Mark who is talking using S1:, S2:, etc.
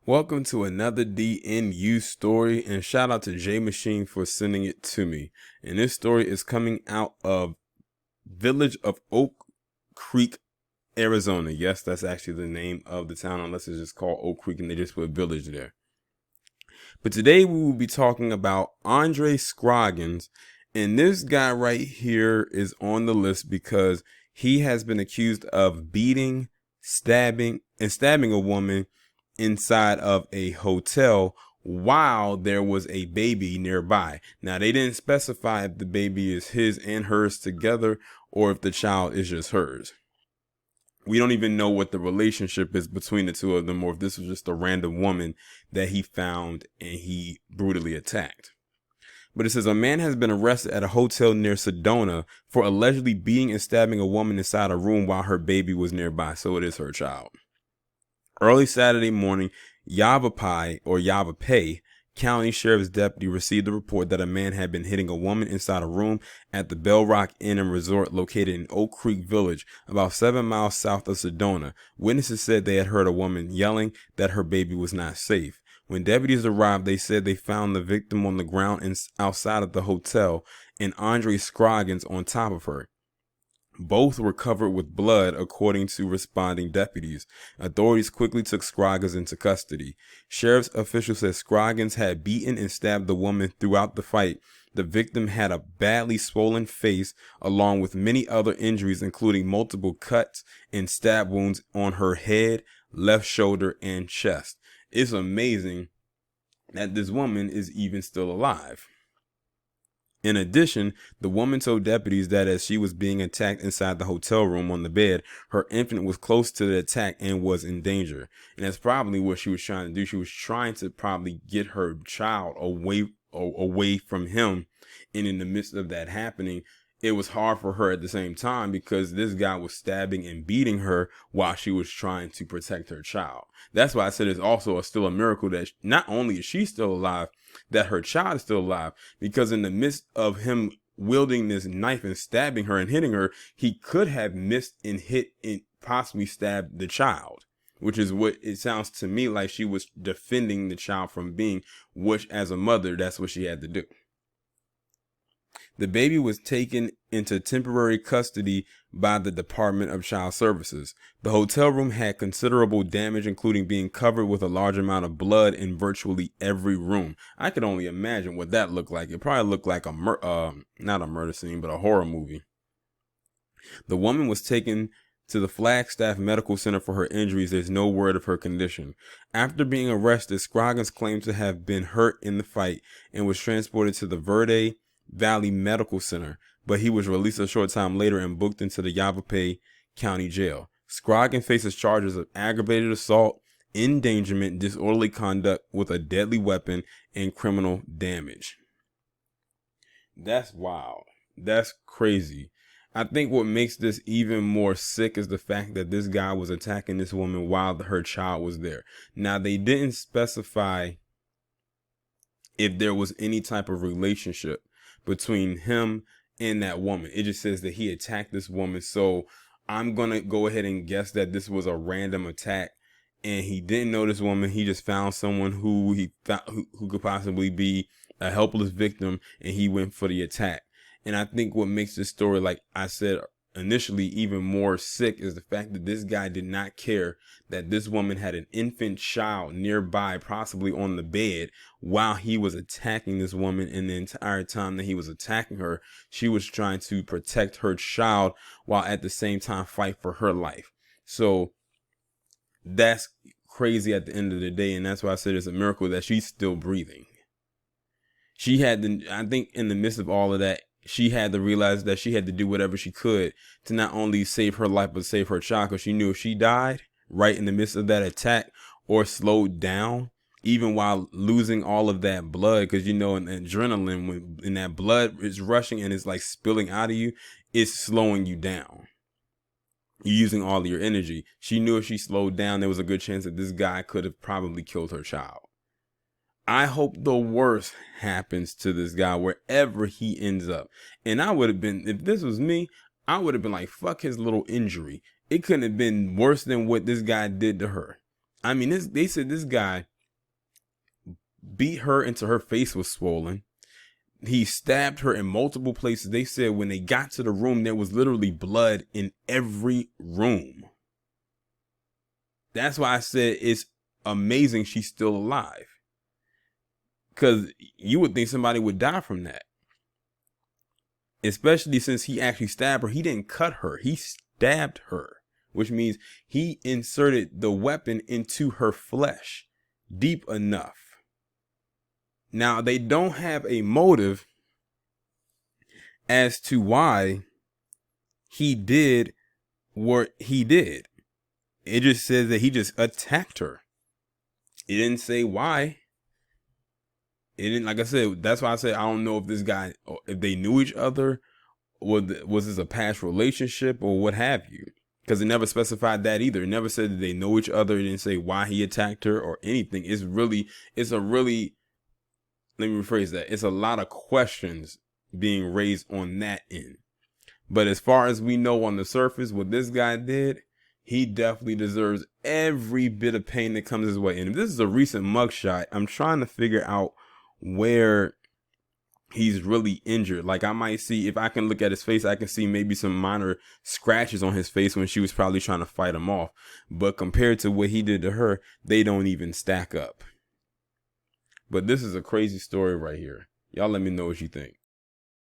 S1: Welcome to another DNU story, and shout out to J Machine for sending it to me. And this story is coming out of village of Oak Creek, Arizona. Yes, that's actually the name of the town, unless it's just called Oak Creek and they just put village there. But today we will be talking about Andre Scroggins, and this guy right here is on the list because he has been accused of beating, stabbing a woman inside of a hotel while there was a baby nearby. Now, they didn't specify if the baby is his and hers together or if the child is just hers. We don't even know what the relationship is between the two of them, or if this was just a random woman that he found and he brutally attacked. But it says a man has been arrested at a hotel near Sedona for allegedly beating and stabbing a woman inside a room while her baby was nearby. So it is her child. Early Saturday morning, Yavapai County Sheriff's deputy received a report that a man had been hitting a woman inside a room at the Bell Rock Inn and Resort located in Oak Creek Village, about 7 miles south of Sedona. Witnesses said they had heard a woman yelling that her baby was not safe. When deputies arrived, they said they found the victim on the ground outside of the hotel and Andre Scroggins on top of her. Both were covered with blood, according to responding deputies. Authorities quickly took Scroggins into custody. Sheriff's officials said Scroggins had beaten and stabbed the woman throughout the fight. The victim had a badly swollen face, along with many other injuries, including multiple cuts and stab wounds on her head, left shoulder, and chest. It's amazing that this woman is even still alive. In addition, the woman told deputies that as she was being attacked inside the hotel room on the bed, her infant was close to the attack and was in danger. And that's probably what she was trying to do. She was trying to probably get her child away from him. And in the midst of that happening, it was hard for her at the same time because this guy was stabbing and beating her while she was trying to protect her child. That's why I said it's also still a miracle that not only is she still alive, that her child is still alive, because in the midst of him wielding this knife and stabbing her and hitting her, he could have missed and hit and possibly stabbed the child, which is what it sounds to me like. She was defending the child from being, which as a mother, that's what she had to do. The baby was taken into temporary custody by the Department of Child Services. The hotel room had considerable damage, including being covered with a large amount of blood in virtually every room. I could only imagine what that looked like. It probably looked like not a murder scene, but a horror movie. The woman was taken to the Flagstaff Medical Center for her injuries. There's no word of her condition. After being arrested, Scroggins claimed to have been hurt in the fight and was transported to the Verde Valley Medical Center, but he was released a short time later and booked into the Yavapai County Jail. Scroggins faces charges of aggravated assault, endangerment, disorderly conduct with a deadly weapon, and criminal damage. That's wild. That's crazy. I think what makes this even more sick is the fact that this guy was attacking this woman while her child was there. Now, they didn't specify if there was any type of relationship between him and that woman. It just says that he attacked this woman. So I'm going to go ahead and guess that this was a random attack and he didn't know this woman. He just found someone who he thought who could possibly be a helpless victim, and he went for the attack. And I think what makes this story, like I said initially, even more sick is the fact that this guy did not care that this woman had an infant child nearby, possibly on the bed, while he was attacking this woman. And the entire time that he was attacking her, she was trying to protect her child while at the same time fight for her life. So that's crazy at the end of the day. And that's why I said it's a miracle that she's still breathing. She had to, I think in the midst of all of that, she had to realize that she had to do whatever she could to not only save her life, but save her child. Because she knew if she died right in the midst of that attack or slowed down, even while losing all of that blood, because in adrenaline, when that blood is rushing and it's like spilling out of you, it's slowing you down. You're using all of your energy. She knew if she slowed down, there was a good chance that this guy could have probably killed her child. I hope the worst happens to this guy wherever he ends up. And I would have been, if this was me, I would have been like, fuck his little injury. It couldn't have been worse than what this guy did to her. I mean, they said this guy beat her until her face was swollen. He stabbed her in multiple places. They said when they got to the room, there was literally blood in every room. That's why I said it's amazing she's still alive. Because you would think somebody would die from that. Especially since he actually stabbed her. He didn't cut her. He stabbed her. Which means he inserted the weapon into her flesh deep enough. Now, they don't have a motive as to why he did what he did. It just says that he just attacked her. It didn't say why. It didn't, like I said, that's why I said I don't know if this guy, if they knew each other, was this a past relationship or what have you. Because it never specified that either. It never said that they know each other. It didn't say why he attacked her or anything. It's let me rephrase that. It's a lot of questions being raised on that end. But as far as we know on the surface, what this guy did, he definitely deserves every bit of pain that comes his way. And if this is a recent mugshot, I'm trying to figure out where he's really injured. Like I might see, if I can look at his face, I can see maybe some minor scratches on his face when she was probably trying to fight him off. But compared to what he did to her, they don't even stack up. But this is a crazy story right here. Y'all let me know what you think.